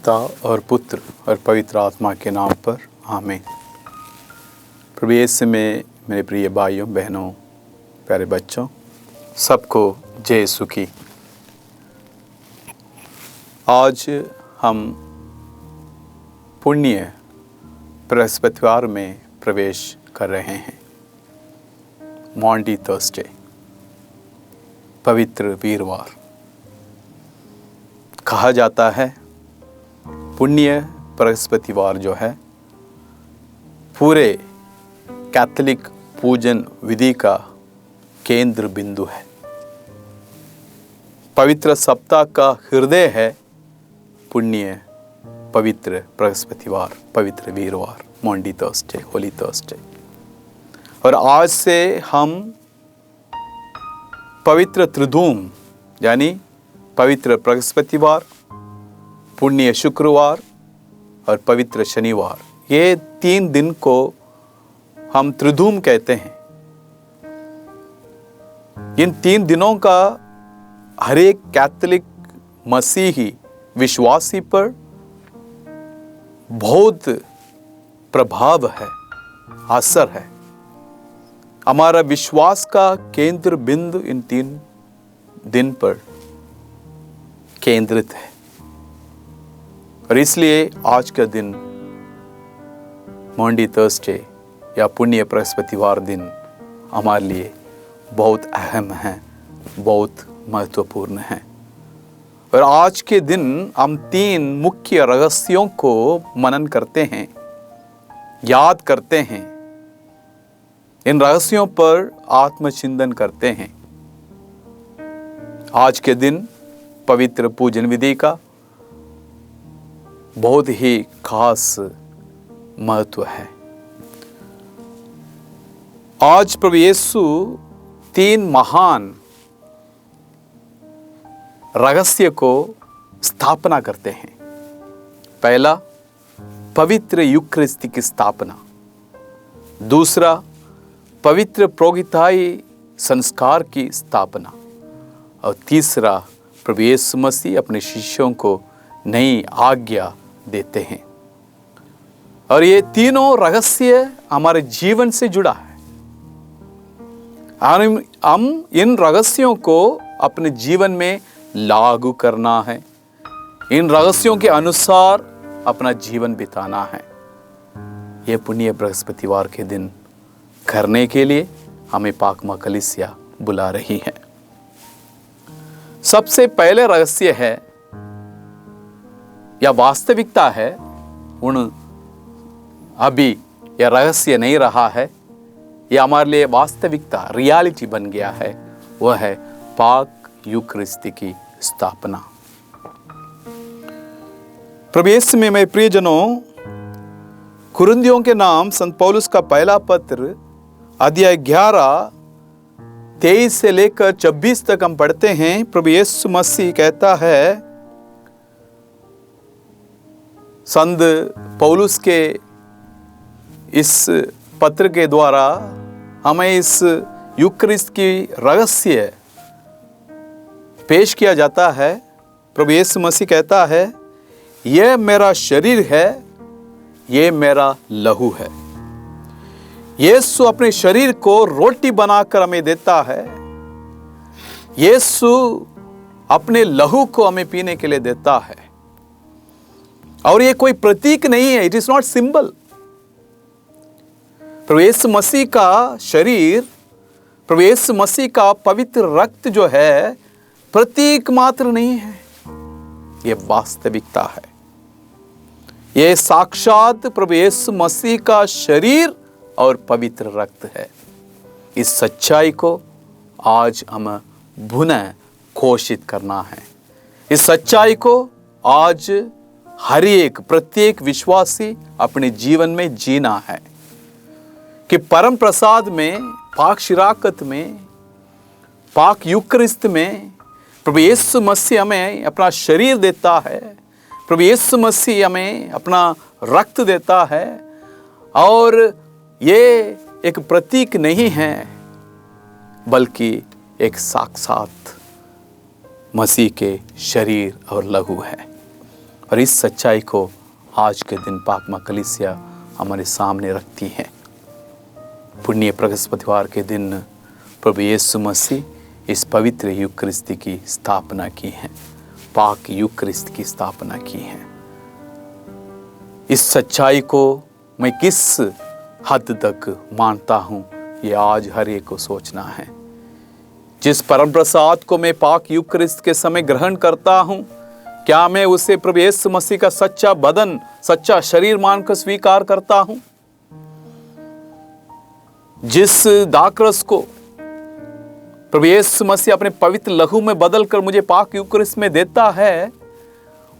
पिता और पुत्र और पवित्र आत्मा के नाम पर आमीन। प्रभु यीशु में मेरे प्रिय भाइयों बहनों प्यारे बच्चों सबको जय यीशु की। आज हम पुण्य बृहस्पतिवार में प्रवेश कर रहे हैं। मॉन्डी थर्सडे, पवित्र वीरवार। कहा जाता है पुण्य बृहस्पतिवार जो है पूरे कैथोलिक पूजन विधि का केंद्र बिंदु है। पवित्र सप्ताह का हृदय है पुण्य पवित्र बृहस्पतिवार, पवित्र वीरवार, मॉन्डी थर्सडे, होली थर्सडे। और आज से हम पवित्र त्रिधूम यानी पवित्र बृहस्पतिवार, पुण्य शुक्रवार और पवित्र शनिवार, ये 3 दिन को हम त्रिधूम कहते हैं। इन 3 दिनों का हर एक कैथोलिक मसीही विश्वासी पर बहुत प्रभाव है, असर है। हमारा विश्वास का केंद्र बिंदु इन 3 दिन पर केंद्रित है। और इसलिए आज का दिन मॉन्डी थर्सडे या पुण्य बृहस्पतिवार दिन हमारे लिए बहुत अहम है, बहुत महत्वपूर्ण है। और आज के दिन हम 3 मुख्य रहस्यों को मनन करते हैं, याद करते हैं, इन रहस्यों पर आत्मचिंतन करते हैं। आज के दिन पवित्र पूजन विधि का बहुत ही खास महत्व है। आज प्रभु यीशु 3 महान रहस्य को स्थापना करते हैं। पहला, पवित्र यूकरिस्ती की स्थापना। दूसरा, पवित्र प्रोगिताई संस्कार की स्थापना। और तीसरा, प्रभु यीशु मसीह अपने शिष्यों को नई आज्ञा देते हैं। और ये तीनों रहस्य हमारे जीवन से जुड़ा है। हम इन रहस्यों को अपने जीवन में लागू करना है, इन रहस्यों के अनुसार अपना जीवन बिताना है। ये पुण्य बृहस्पतिवार के दिन करने के लिए हमें पाकमा कलीसिया बुला रही है। सबसे पहले रहस्य है या वास्तविकता है, अभी यह रहस्य नहीं रहा है, यह हमारे लिए वास्तविकता, रियलिटी बन गया है। वह है पाक यूकरिस्ती की स्थापना। प्रभु यीशु में मेरे प्रियजनों, कुरिन्थियों के नाम संत पौलुस का पहला पत्र अध्याय 11 23 से लेकर 26 तक हम पढ़ते हैं। प्रभु यीशु मसीह कहता है, संत पौलुस के इस पत्र के द्वारा हमें इस यूकरिस्त की रहस्य पेश किया जाता है। प्रभु यीशु मसीह कहता है, यह मेरा शरीर है, यह मेरा लहू है। यीशु अपने शरीर को रोटी बनाकर हमें देता है। यीशु अपने लहू को हमें पीने के लिए देता है। और ये कोई प्रतीक नहीं है, इट इज नॉट सिंबल। प्रभु यीशु मसीह का शरीर, प्रभु यीशु मसीह का पवित्र रक्त जो है प्रतीक मात्र नहीं है, ये वास्तविकता है। ये साक्षात प्रभु यीशु मसीह का शरीर और पवित्र रक्त है। इस सच्चाई को आज हम पुनः घोषित करना है। इस सच्चाई को आज हर एक प्रत्येक विश्वासी अपने जीवन में जीना है कि परम प्रसाद में, पाक शिराकत में, पाक यूकरिस्त में प्रभु यीशु मसीह हमें अपना शरीर देता है, प्रभु यीशु मसीह हमें अपना रक्त देता है। और ये एक प्रतीक नहीं है बल्कि एक साक्षात मसीह के शरीर और लहू है। और इस सच्चाई को आज के दिन पाक मां कलीसिया हमारे सामने रखती है। पुण्य बृहस्पतिवार के दिन प्रभु यीशु मसीह इस पवित्र यूकरिस्ती की स्थापना की है, पाक यूकरिस्त की स्थापना की है। इस सच्चाई को मैं किस हद तक मानता हूँ, ये आज हर एक को सोचना है। जिस परम प्रसाद को मैं पाक यूकरिस्त के समय ग्रहण करता हूँ, क्या मैं उसे प्रभु यीशु मसीह का सच्चा बदन, सच्चा शरीर मानकर स्वीकार करता हूँ? जिस दाखरस को प्रभु यीशु मसीह अपने पवित्र लहू में बदलकर मुझे पाक यूकरिस्त में देता है,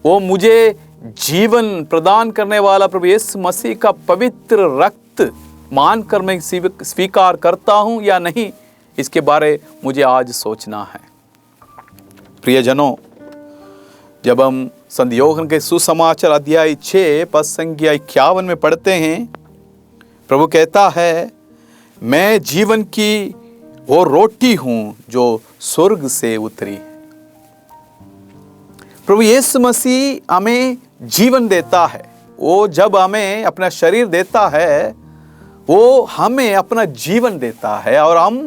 वो मुझे जीवन प्रदान करने वाला प्रभु यीशु मसीह का पवित्र रक्त मानकर मैं स्वीकार करता हूं या नहीं, इसके बारे मुझे आज सोचना है। प्रियजनों, जब हम संत यूहन्ना के सुसमाचार अध्याय 6 पद संख्या 51 में पढ़ते हैं, प्रभु कहता है, मैं जीवन की वो रोटी हूं जो स्वर्ग से उतरी। प्रभु यीशु मसीह हमें जीवन देता है। वो जब हमें अपना शरीर देता है, वो हमें अपना जीवन देता है और हम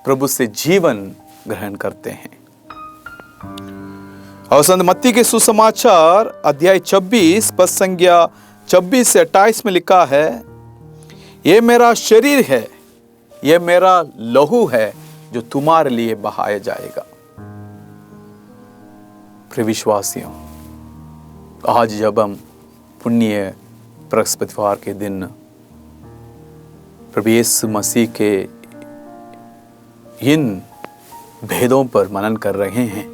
प्रभु से जीवन ग्रहण करते हैं। और संत मत्ती के सुसमाचार अध्याय 26 पद संख्या 26 से 28 में लिखा है, ये मेरा शरीर है, ये मेरा लहू है जो तुम्हारे लिए बहाया जाएगा। प्रिय विश्वासियों, आज जब हम पुण्य बृहस्पतिवार के दिन प्रभु यीशु मसीह के इन भेदों पर मनन कर रहे हैं,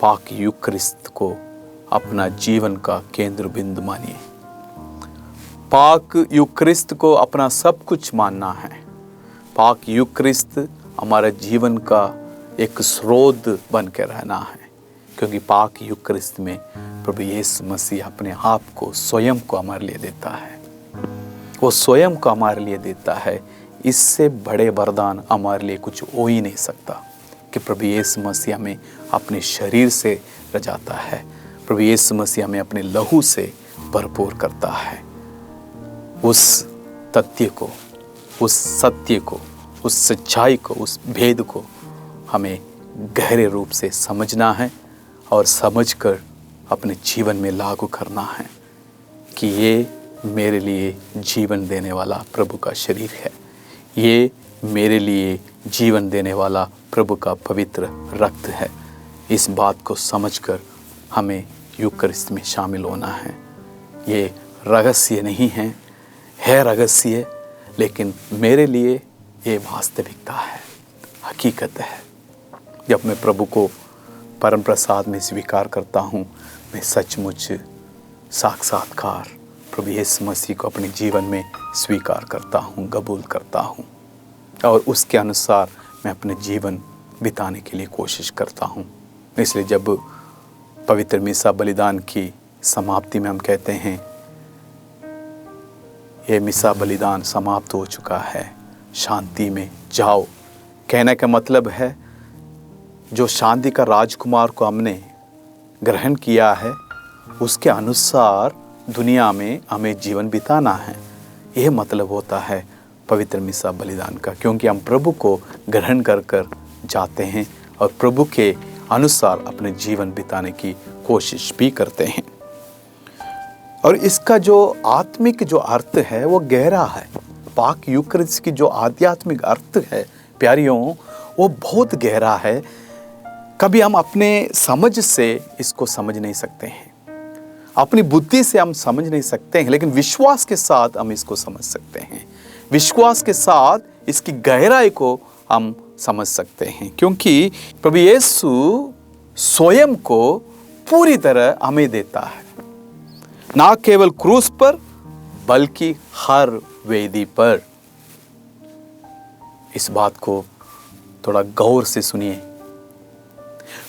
पाक यूकरिस्त को अपना जीवन का केंद्र बिंदु मानिए। पाक यूकरिस्त को अपना सब कुछ मानना है। पाक यूकरिस्त हमारे जीवन का एक स्रोत बन के रहना है, क्योंकि पाक यूकरिस्त में प्रभु यीशु मसीह अपने आप को, स्वयं को हमारे लिए देता है। वो स्वयं को हमारे लिए देता है। इससे बड़े वरदान हमारे लिए कुछ हो ही नहीं सकता कि प्रभु यीशु मसीह हमें अपने शरीर से रचाता है, प्रभु यीशु मसीह हमें अपने लहू से भरपूर करता है। उस तथ्य को, उस सत्य को, उस सच्चाई को, उस भेद को हमें गहरे रूप से समझना है और समझकर अपने जीवन में लागू करना है कि ये मेरे लिए जीवन देने वाला प्रभु का शरीर है, ये मेरे लिए जीवन देने वाला प्रभु का पवित्र रक्त है। इस बात को समझकर हमें यूकरिस्त में शामिल होना है। ये रहस्य नहीं है रहस्य, लेकिन मेरे लिए ये वास्तविकता है, हकीकत है। जब मैं प्रभु को परम प्रसाद में स्वीकार करता हूँ, मैं सचमुच साक्षात्कार प्रभु यीशु मसीह को अपने जीवन में स्वीकार करता हूँ, कबूल करता हूँ और उसके अनुसार मैं अपने जीवन बिताने के लिए कोशिश करता हूँ। इसलिए जब पवित्र मिसा बलिदान की समाप्ति में हम कहते हैं, ये मिसा बलिदान समाप्त हो चुका है, शांति में जाओ, कहने का मतलब है जो शांति का राजकुमार को हमने ग्रहण किया है, उसके अनुसार दुनिया में हमें जीवन बिताना है। यह मतलब होता है पवित्र मिसा बलिदान का, क्योंकि हम प्रभु को ग्रहण कर कर जाते हैं और प्रभु के अनुसार अपने जीवन बिताने की कोशिश भी करते हैं। और इसका जो आत्मिक जो अर्थ है वो गहरा है। पाक यूकरिस्त की जो आध्यात्मिक अर्थ है प्यारियों, वो बहुत गहरा है। कभी हम अपने समझ से इसको समझ नहीं सकते हैं, अपनी बुद्धि से हम समझ नहीं सकते हैं, लेकिन विश्वास के साथ हम इसको समझ सकते हैं। विश्वास के साथ इसकी गहराई को हम समझ सकते हैं, क्योंकि प्रभु यीशु स्वयं को पूरी तरह हमें देता है, ना केवल क्रूस पर बल्कि हर वेदी पर। इस बात को थोड़ा गौर से सुनिए।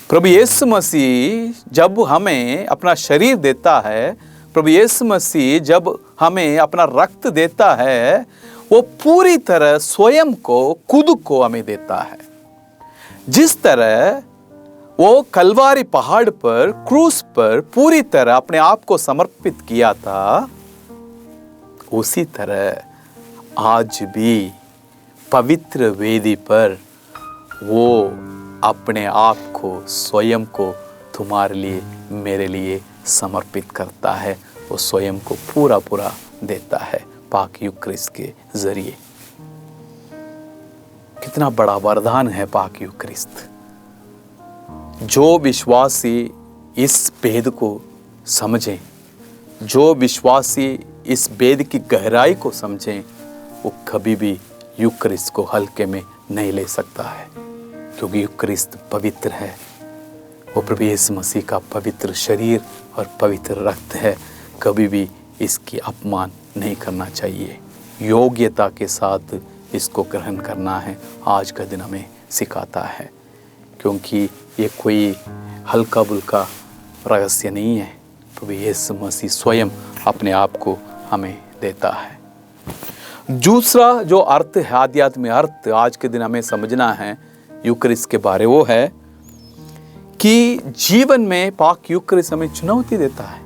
प्रभु यीशु मसीह जब हमें अपना शरीर देता है, प्रभु यीशु मसीह जब हमें अपना रक्त देता है, वो पूरी तरह स्वयं को, खुद को हमें देता है। जिस तरह वो कलवारी पहाड़ पर, क्रूस पर पूरी तरह अपने आप को समर्पित किया था, उसी तरह आज भी पवित्र वेदी पर वो अपने आप को, स्वयं को तुम्हारे लिए, मेरे लिए समर्पित करता है। वो स्वयं को पूरा पूरा देता है पाक यूक्रिस्ट के जरिए। कितना बड़ा वरदान है पाक यूक्रिस्ट। जो विश्वासी इस भेद को समझें, जो विश्वासी इस भेद की गहराई को समझें, वो कभी भी यूक्रिस्ट को हल्के में नहीं ले सकता है, क्योंकि यूक्रिस्ट पवित्र है। वो प्रभु यीशु मसीह का पवित्र शरीर और पवित्र रक्त है। कभी भी इसकी अपमान नहीं करना चाहिए, योग्यता के साथ इसको ग्रहण करना है। आज का दिन हमें सिखाता है, क्योंकि ये कोई हल्का बुल्का रहस्य नहीं है। प्रभु यीशु मसीह स्वयं अपने आप को हमें देता है। दूसरा जो अर्थ है, आध्यात्मिक अर्थ आज के दिन हमें समझना है यूक्रिस्ट के बारे, वो है कि जीवन में पाक यूक्रिस्ट हमें चुनौती देता है।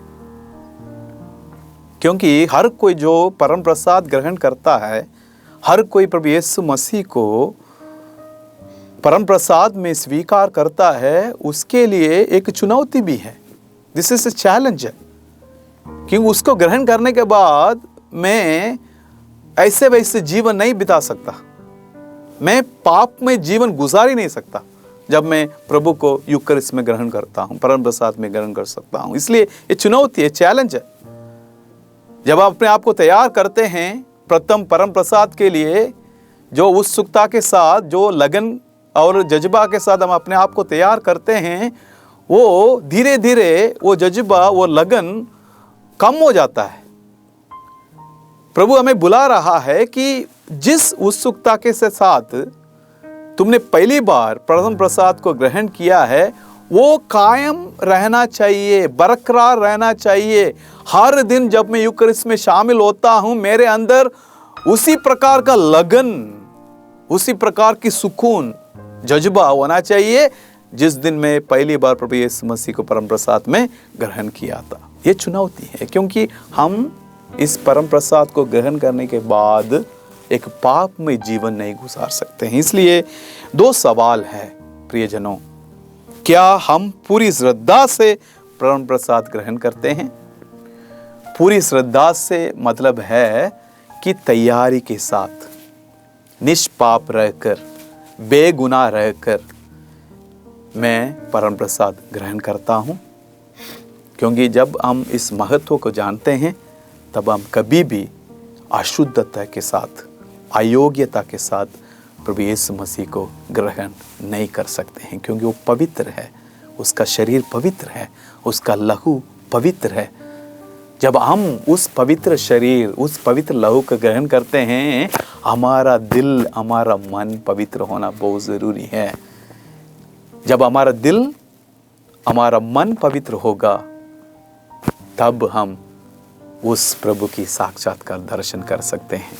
क्योंकि हर कोई जो परम प्रसाद ग्रहण करता है, हर कोई प्रभु यीशु मसीह को परम प्रसाद में स्वीकार करता है, उसके लिए एक चुनौती भी है। दिस इज ए चैलेंज है, क्योंकि उसको ग्रहण करने के बाद मैं ऐसे वैसे जीवन नहीं बिता सकता, मैं पाप में जीवन गुजार ही नहीं सकता जब मैं प्रभु को यूक्रिस्ट में ग्रहण करता हूं, परम प्रसाद में ग्रहण कर सकता हूं। इसलिए ये चुनौती है, चैलेंज है। जब आप अपने आप को तैयार करते हैं प्रथम परम प्रसाद के लिए, जो उत्सुकता के साथ, जो लगन और जज्बा के साथ हम अपने आप को तैयार करते हैं, वो धीरे धीरे वो जज्बा, वो लगन कम हो जाता है। प्रभु हमें बुला रहा है कि जिस उत्सुकता के साथ तुमने पहली बार परम प्रसाद को ग्रहण किया है, वो कायम रहना चाहिए, बरकरार रहना चाहिए। हर दिन जब मैं यूक्रिस्ट में शामिल होता हूं, मेरे अंदर उसी प्रकार का लगन, उसी प्रकार की सुकून, जज्बा होना चाहिए जिस दिन मैं पहली बार प्रभु यीशु मसीह को परम प्रसाद में ग्रहण किया था। ये चुनौती है, क्योंकि हम इस परम प्रसाद को ग्रहण करने के बाद एक पाप में जीवन नहीं गुजार सकते हैं। इसलिए दो सवाल है प्रियजनों, क्या हम पूरी श्रद्धा से परम प्रसाद ग्रहण करते हैं? पूरी श्रद्धा से मतलब है कि तैयारी के साथ, निष्पाप रहकर, बेगुनाह रहकर मैं परम प्रसाद ग्रहण करता हूं। क्योंकि जब हम इस महत्व को जानते हैं, तब हम कभी भी अशुद्धता के साथ, अयोग्यता के साथ प्रभु यीशु मसीह को ग्रहण नहीं कर सकते हैं, क्योंकि वो पवित्र है, उसका शरीर पवित्र है, उसका लहू पवित्र है। जब हम उस पवित्र शरीर, उस पवित्र लहू का ग्रहण करते हैं, हमारा दिल, हमारा मन पवित्र होना बहुत ज़रूरी है। जब हमारा दिल, हमारा मन पवित्र होगा, तब हम उस प्रभु की साक्षात्कार दर्शन कर सकते हैं,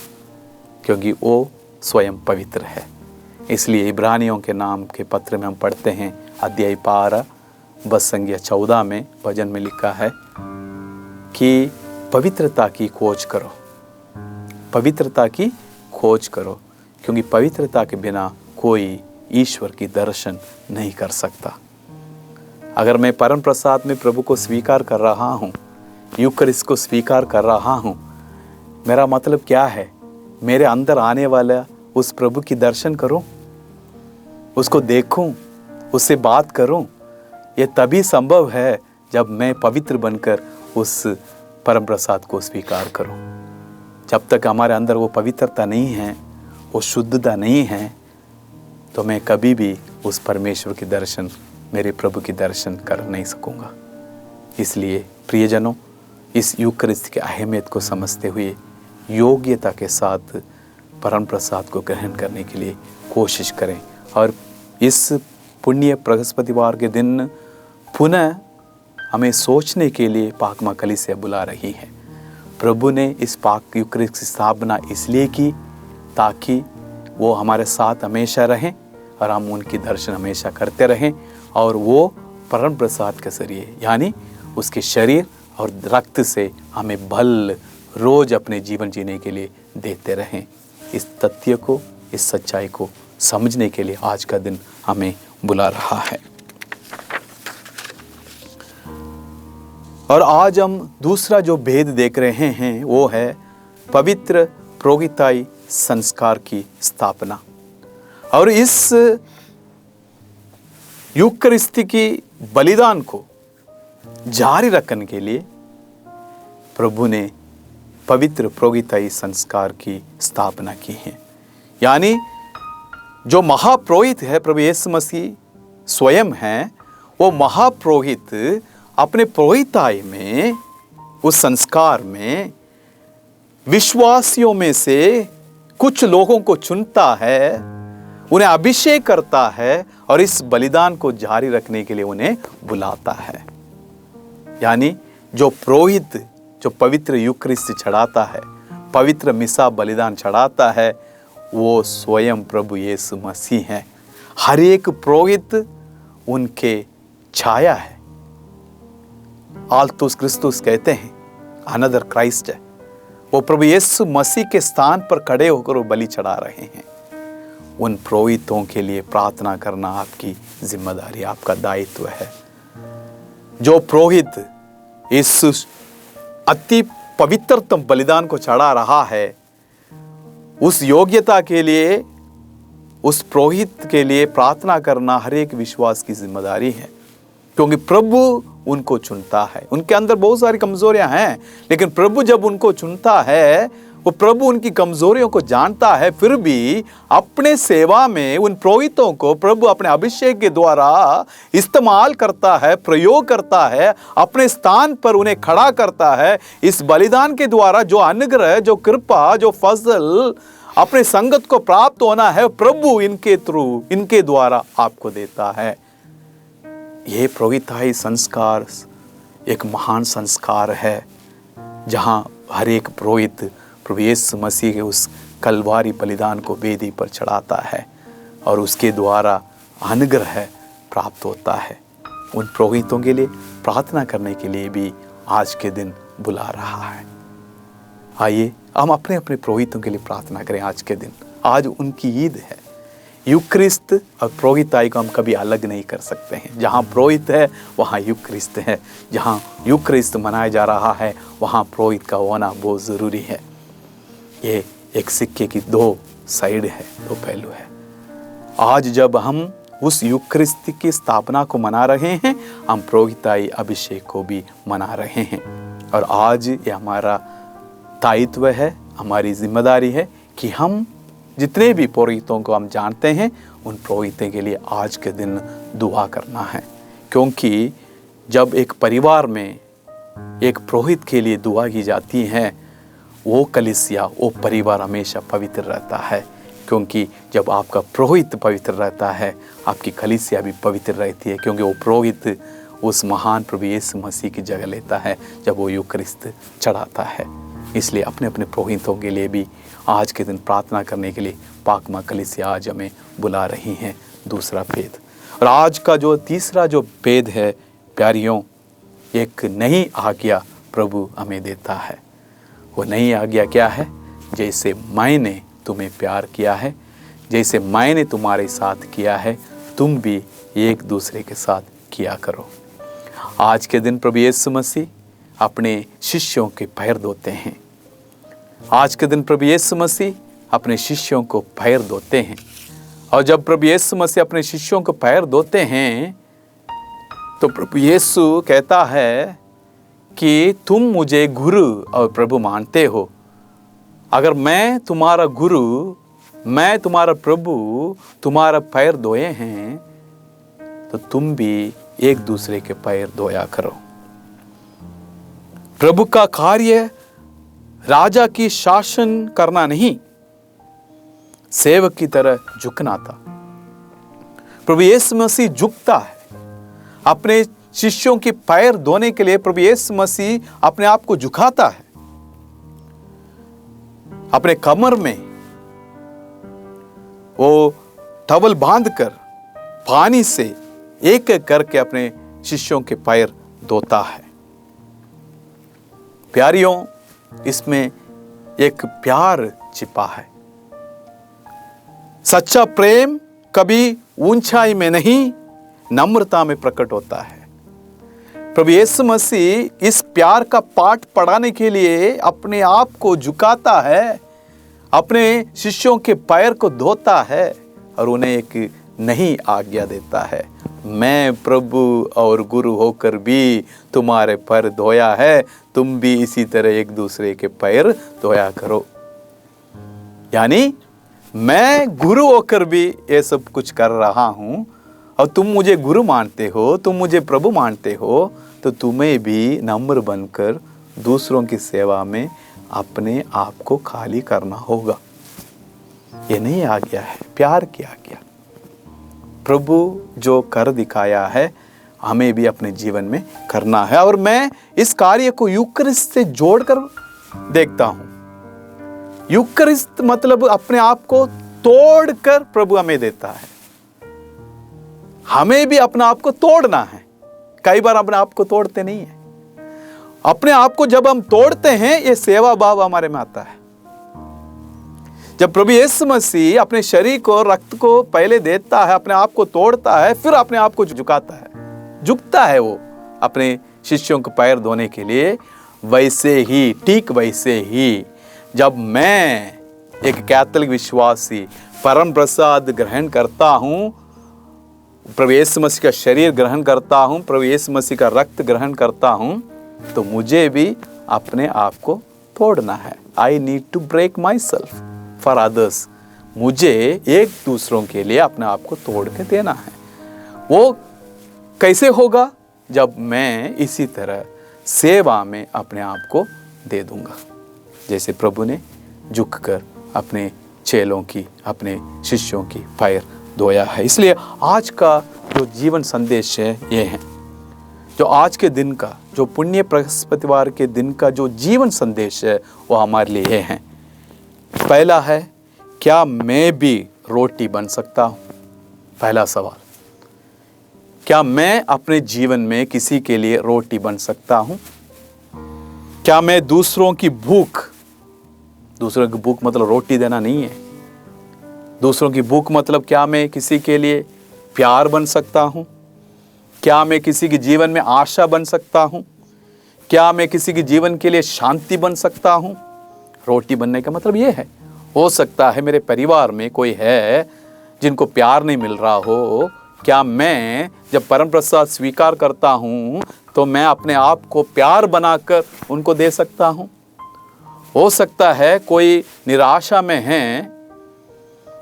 क्योंकि वो स्वयं पवित्र है। इसलिए इब्रानियों के नाम के पत्र में हम पढ़ते हैं, अध्याय 12 बस संख्या 14 में भजन में लिखा है कि पवित्रता की खोज करो, पवित्रता की खोज करो, क्योंकि पवित्रता के बिना कोई ईश्वर की दर्शन नहीं कर सकता। अगर मैं परम प्रसाद में प्रभु को स्वीकार कर रहा हूँ, यूक्रिस्ट को स्वीकार कर रहा हूँ, मेरा मतलब क्या है? मेरे अंदर आने वाला उस प्रभु की दर्शन करूं, उसको देखूं, उससे बात करूं। ये तभी संभव है जब मैं पवित्र बनकर उस परम प्रसाद को स्वीकार करूं। जब तक हमारे अंदर वो पवित्रता नहीं है, वो शुद्धता नहीं है, तो मैं कभी भी उस परमेश्वर की दर्शन, मेरे प्रभु की दर्शन कर नहीं सकूंगा। इसलिए प्रियजनों, इस यूक्रिस्ट की अहमियत को समझते हुए योग्यता के साथ परम प्रसाद को ग्रहण करने के लिए कोशिश करें। और इस पुण्य बृहस्पतिवार के दिन पुनः हमें सोचने के लिए पाक मां कलीसिया बुला रही है। प्रभु ने इस पाक यूक्रिस्ट की स्थापना इसलिए की ताकि वो हमारे साथ हमेशा रहें और हम उनकी दर्शन हमेशा करते रहें। और वो परम प्रसाद के जरिए यानी उसके शरीर और रक्त से हमें बल रोज अपने जीवन जीने के लिए देते रहें। इस तथ्य को, इस सच्चाई को समझने के लिए आज का दिन हमें बुला रहा है। और आज हम दूसरा जो भेद देख रहे हैं वो है पवित्र पुरोहिताई संस्कार की स्थापना। और इस यूकरिस्ती की बलिदान को जारी रखने के लिए प्रभु ने पवित्र पुरोहिताई संस्कार की स्थापना की है। यानी जो महापुरोहित है प्रभु यीशु मसीह स्वयं हैं, वो महापुरोहित अपने पुरोहिताई में, उस संस्कार में विश्वासियों में से कुछ लोगों को चुनता है, उन्हें अभिषेक करता है और इस बलिदान को जारी रखने के लिए उन्हें बुलाता है। यानी जो पुरोहित जो पवित्र यूकरिस्ट चढ़ाता है, पवित्र मिसा बलिदान चढ़ाता है, वो स्वयं प्रभु यीशु मसीह हैं। हर एक पुरोहित उनके छाया है। आल्तुस क्रिस्तुस कहते हैं, अनदर क्राइस्ट है। वो प्रभु यीशु मसीह के स्थान पर खड़े होकर वो बलि चढ़ा रहे हैं। उन पुरोहितों के लिए प्रार्थना करना आपकी जिम्मेदारी, आपका दायित्व है। जो पुरोहित इस अति पवित्रतम बलिदान को चढ़ा रहा है, उस योग्यता के लिए, उस पुरोहित के लिए प्रार्थना करना हर एक विश्वास की जिम्मेदारी है। क्योंकि प्रभु उनको चुनता है। उनके अंदर बहुत सारी कमजोरियां हैं, लेकिन प्रभु जब उनको चुनता है, वो प्रभु उनकी कमजोरियों को जानता है, फिर भी अपने सेवा में उन पुरोहितों को प्रभु अपने अभिषेक के द्वारा इस्तेमाल करता है, प्रयोग करता है, अपने स्थान पर उन्हें खड़ा करता है। इस बलिदान के द्वारा जो अनुग्रह, जो कृपा, जो फजल अपने संगत को प्राप्त होना है, प्रभु इनके थ्रू, इनके द्वारा आपको देता है। यह पुरोहिताई संस्कार एक महान संस्कार है, जहां हर एक पुरोहित प्रभु यीशु मसीह के उस कलवारी बलिदान को वेदी पर चढ़ाता है और उसके द्वारा अनुग्रह प्राप्त होता है। उन पुरोहितों के लिए प्रार्थना करने के लिए भी आज के दिन बुला रहा है। आइए हम अपने अपने पुरोहितों के लिए प्रार्थना करें आज के दिन। आज उनकी ईद है। यूक्रिस्त और पुरोहिताई को हम कभी अलग नहीं कर सकते हैं। जहाँ पुरोहित है वहाँ यूक्रिस्त है। जहाँ यूक्रिस्त मनाया जा रहा है वहाँ पुरोहित का होना बहुत ज़रूरी है। ये एक सिक्के की दो साइड है, दो पहलू है। आज जब हम उस यूक्रिस्त की स्थापना को मना रहे हैं, हम पुरोहिताई अभिषेक को भी मना रहे हैं। और आज ये हमारा दायित्व है, हमारी जिम्मेदारी है कि हम जितने भी पुरोहितों को हम जानते हैं, उन पुरोहितों के लिए आज के दिन दुआ करना है। क्योंकि जब एक परिवार में एक पुरोहित के लिए दुआ की जाती है, वो कलीसिया, वो परिवार हमेशा पवित्र रहता है। क्योंकि जब आपका पुरोहित पवित्र रहता है, आपकी कलीसिया भी पवित्र रहती है। क्योंकि वो पुरोहित उस महान प्रभु यीशु मसीह की जगह लेता है जब वो यूक्रिस्त चढ़ाता है। इसलिए अपने अपने पुरोहितों के लिए भी आज के दिन प्रार्थना करने के लिए पाक मां कलीसिया आज हमें बुला रही हैं। दूसरा भेद, और आज का जो तीसरा जो भेद है प्यारियों, एक नई आज्ञा प्रभु हमें देता है। वो नई आज्ञा क्या है? जैसे मैंने तुम्हें प्यार किया है, जैसे मैंने तुम्हारे साथ किया है, तुम भी एक दूसरे के साथ किया करो। आज के दिन प्रभु यीशु मसीह अपने शिष्यों के पैर धोते हैं। आज के दिन प्रभु यीशु मसीह अपने शिष्यों को पैर धोते हैं। और जब प्रभु यीशु मसीह अपने शिष्यों को पैर धोते हैं, तो प्रभु यीशु कहता है कि तुम मुझे गुरु और प्रभु मानते हो। अगर मैं तुम्हारा गुरु, मैं तुम्हारा प्रभु, तुम्हारा पैर धोए हैं, तो तुम भी एक दूसरे के पैर धोया करो। प्रभु का कार्य राजा की शासन करना नहीं, सेवक की तरह झुकना था। प्रभु यीशु मसीह झुकता है अपने शिष्यों के पैर धोने के लिए। प्रभु यीशु मसीह अपने आप को झुकाता है। अपने कमर में वो टवल बांधकर पानी से एक एक करके अपने शिष्यों के पैर धोता है। प्यारियों, इसमें एक प्यार छिपा है। सच्चा प्रेम कभी ऊंचाई में नहीं, नम्रता में प्रकट होता है। प्रभु यीशु मसीह इस प्यार का पाठ पढ़ाने के लिए अपने आप को झुकाता है, अपने शिष्यों के पैर को धोता है और उन्हें एक नई आज्ञा देता है। मैं प्रभु और गुरु होकर भी तुम्हारे पैर धोया है, तुम भी इसी तरह एक दूसरे के पैर धोया करो। यानी मैं गुरु होकर भी ये सब कुछ कर रहा हूं और तुम मुझे गुरु मानते हो, तुम मुझे प्रभु मानते हो, तो तुम्हें भी नम्र बनकर दूसरों की सेवा में अपने आप को खाली करना होगा। ये नहीं आज्ञा है, प्यार की आज्ञा। प्रभु जो कर दिखाया है हमें भी अपने जीवन में करना है। और मैं इस कार्य को यूकरिस्ट से जोड़कर देखता हूं। यूकरिस्ट मतलब अपने आप को तोड़कर प्रभु हमें देता है। हमें भी अपने आप को तोड़ना है। कई बार अपने आप को तोड़ते नहीं है। अपने आप को जब हम तोड़ते हैं, ये सेवा भाव हमारे में आता है। जब प्रभु यीशु मसीह अपने शरीर को, रक्त को पहले देता है, अपने आप को तोड़ता है, फिर अपने आप को झुकाता है, झुकता है वो अपने शिष्यों को पैर धोने के लिए। वैसे ही, ठीक वैसे ही जब मैं एक कैथोलिक विश्वासी परम प्रसाद ग्रहण करता हूं, प्रभु यीशु मसीह का शरीर ग्रहण करता हूं, प्रभु यीशु मसीह का रक्त ग्रहण करता हूं, तो मुझे भी अपने आप को तोड़ना है। I need to break myself for others. मुझे एक दूसरों के लिए अपने आप को तोड़ के देना है। वो कैसे होगा? जब मैं इसी तरह सेवा में अपने आप को दे दूंगा, जैसे प्रभु ने झुककर अपने चेलों की, अपने शिष्यों की पैर धोया है। इसलिए आज का जो जीवन संदेश है ये है, जो आज के दिन का, जो पुण्य बृहस्पतिवार के दिन का जो जीवन संदेश है वो हमारे लिए ये है। पहला है, क्या मैं भी रोटी बन सकता हूं? पहला सवाल, क्या मैं अपने जीवन में किसी के लिए रोटी बन सकता हूं? क्या मैं दूसरों की भूख मतलब रोटी देना नहीं है। दूसरों की भूख मतलब क्या मैं किसी के लिए प्यार बन सकता हूं? क्या मैं किसी के जीवन में आशा बन सकता हूं? क्या मैं किसी के जीवन के लिए शांति बन सकता हूं? रोटी बनने का मतलब ये है। हो सकता है मेरे परिवार में कोई है जिनको प्यार नहीं मिल रहा हो। क्या मैं जब परम प्रसाद स्वीकार करता हूं तो मैं अपने आप को प्यार बनाकर उनको दे सकता हूं? हो सकता है कोई निराशा में है,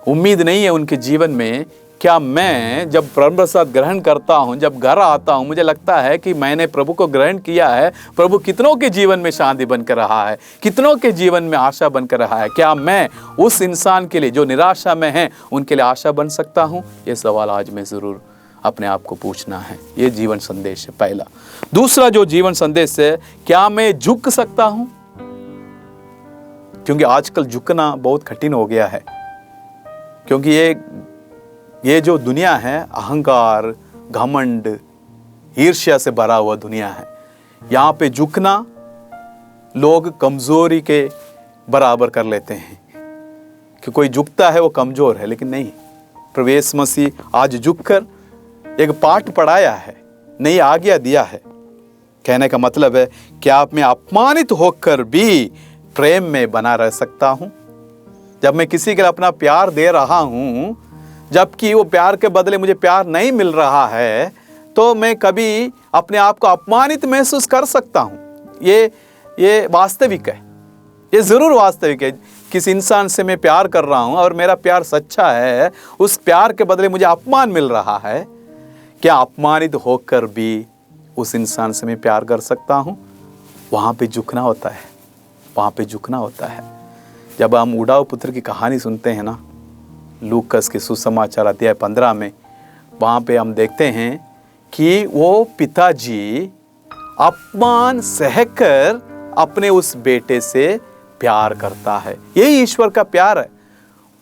उम्मीद नहीं है उनके जीवन में। क्या मैं जब परम प्रसाद ग्रहण करता हूं, जब घर आता हूं, मुझे लगता है कि मैंने प्रभु को ग्रहण किया है, प्रभु कितनों के जीवन में शांति बनकर रहा है, कितनों के जीवन में आशा बनकर रहा है। क्या मैं उस इंसान के लिए जो निराशा में है उनके लिए आशा बन सकता हूं? ये सवाल आज में जरूर अपने आप को पूछना है। ये जीवन संदेश है पहला। दूसरा जो जीवन संदेश है, क्या मैं झुक सकता हूं? क्योंकि आजकल झुकना बहुत कठिन हो गया है, क्योंकि ये जो दुनिया है अहंकार, घमंड, ईर्ष्या से भरा हुआ दुनिया है। यहाँ पे झुकना लोग कमजोरी के बराबर कर लेते हैं कि कोई झुकता है वो कमजोर है, लेकिन नहीं। प्रभु यीशु मसीह आज झुककर एक पाठ पढ़ाया है, नई आज्ञा दिया है। कहने का मतलब है, क्या मैं अपमानित होकर भी प्रेम में बना रह सकता हूं? जब मैं किसी के लिए अपना प्यार दे रहा हूं, जबकि वो प्यार के बदले मुझे प्यार नहीं मिल रहा है, तो मैं कभी अपने आप को अपमानित महसूस कर सकता हूं। ये वास्तविक है, ये जरूर वास्तविक है। किस इंसान से मैं प्यार कर रहा हूं और मेरा प्यार सच्चा है, उस प्यार के बदले मुझे अपमान मिल रहा है। क्या अपमानित होकर भी उस इंसान से मैं प्यार कर सकता हूं? वहां पे झुकना होता है, वहां पे झुकना होता है। जब हम उड़ाऊ पुत्र की कहानी सुनते हैं ना, लूकस के सुसमाचार अध्याय 15 में, वहाँ पे हम देखते हैं कि वो पिताजी अपमान सहकर अपने उस बेटे से प्यार करता है। यही ईश्वर का प्यार है।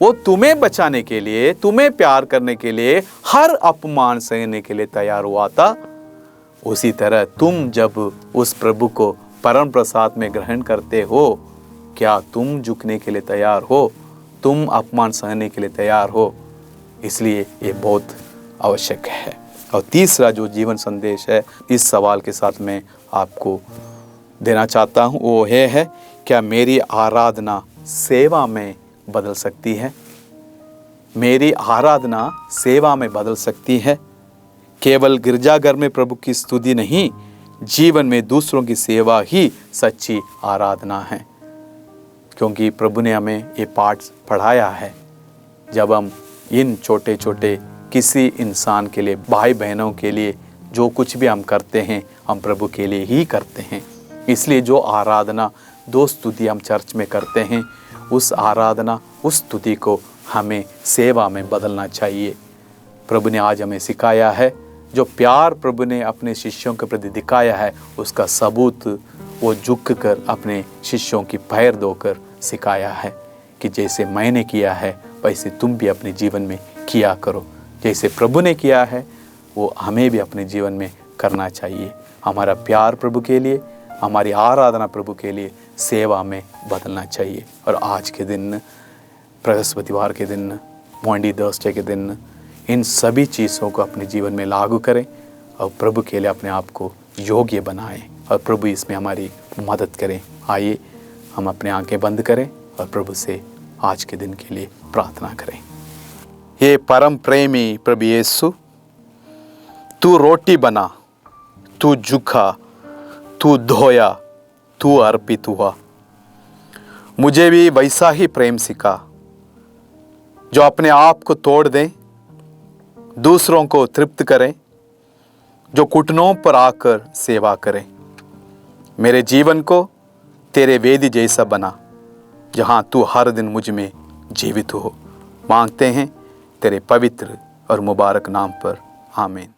वो तुम्हें बचाने के लिए, तुम्हें प्यार करने के लिए, हर अपमान सहने के लिए तैयार हुआ था। उसी तरह तुम जब उस प्रभु को परम प्रसाद में ग्रहण करते हो, क्या तुम झुकने के लिए तैयार हो? तुम अपमान सहने के लिए तैयार हो? इसलिए ये बहुत आवश्यक है। और तीसरा जो जीवन संदेश है, इस सवाल के साथ मैं आपको देना चाहता हूँ, वो है क्या मेरी आराधना सेवा में बदल सकती है? मेरी आराधना सेवा में बदल सकती है। केवल गिरजाघर में प्रभु की स्तुति नहीं, जीवन में दूसरों की सेवा ही सच्ची आराधना है। क्योंकि प्रभु ने हमें ये पाठ पढ़ाया है, जब हम इन छोटे छोटे किसी इंसान के लिए, भाई बहनों के लिए जो कुछ भी हम करते हैं, हम प्रभु के लिए ही करते हैं। इसलिए जो आराधना, दो स्तुति हम चर्च में करते हैं, उस आराधना, उस स्तुति को हमें सेवा में बदलना चाहिए। प्रभु ने आज हमें सिखाया है, जो प्यार प्रभु ने अपने शिष्यों के प्रति दिखाया है, उसका सबूत वो झुक कर अपने शिष्यों की पैर धोकर सिखाया है कि जैसे मैंने किया है वैसे तुम भी अपने जीवन में किया करो। जैसे प्रभु ने किया है वो हमें भी अपने जीवन में करना चाहिए। हमारा प्यार प्रभु के लिए, हमारी आराधना प्रभु के लिए सेवा में बदलना चाहिए। और आज के दिन, बृहस्पतिवार के दिन, मॉन्डी थर्सडे के दिन, इन सभी चीज़ों को अपने जीवन में लागू करें और प्रभु के लिए अपने आप को योग्य बनाएं और प्रभु इसमें हमारी मदद करें। आइए हम अपने आंखें बंद करें और प्रभु से आज के दिन के लिए प्रार्थना करें। हे परम प्रेमी प्रभु यीशु, तू रोटी बना, तू झुका, तू धोया, तू अर्पित हुआ। मुझे भी वैसा ही प्रेम सिखा जो अपने आप को तोड़ दें, दूसरों को तृप्त करें, जो घुटनों पर आकर सेवा करें। मेरे जीवन को तेरे वेदी जैसा बना, जहाँ तू हर दिन मुझ में जीवित हो। मांगते हैं तेरे पवित्र और मुबारक नाम पर, आमीन।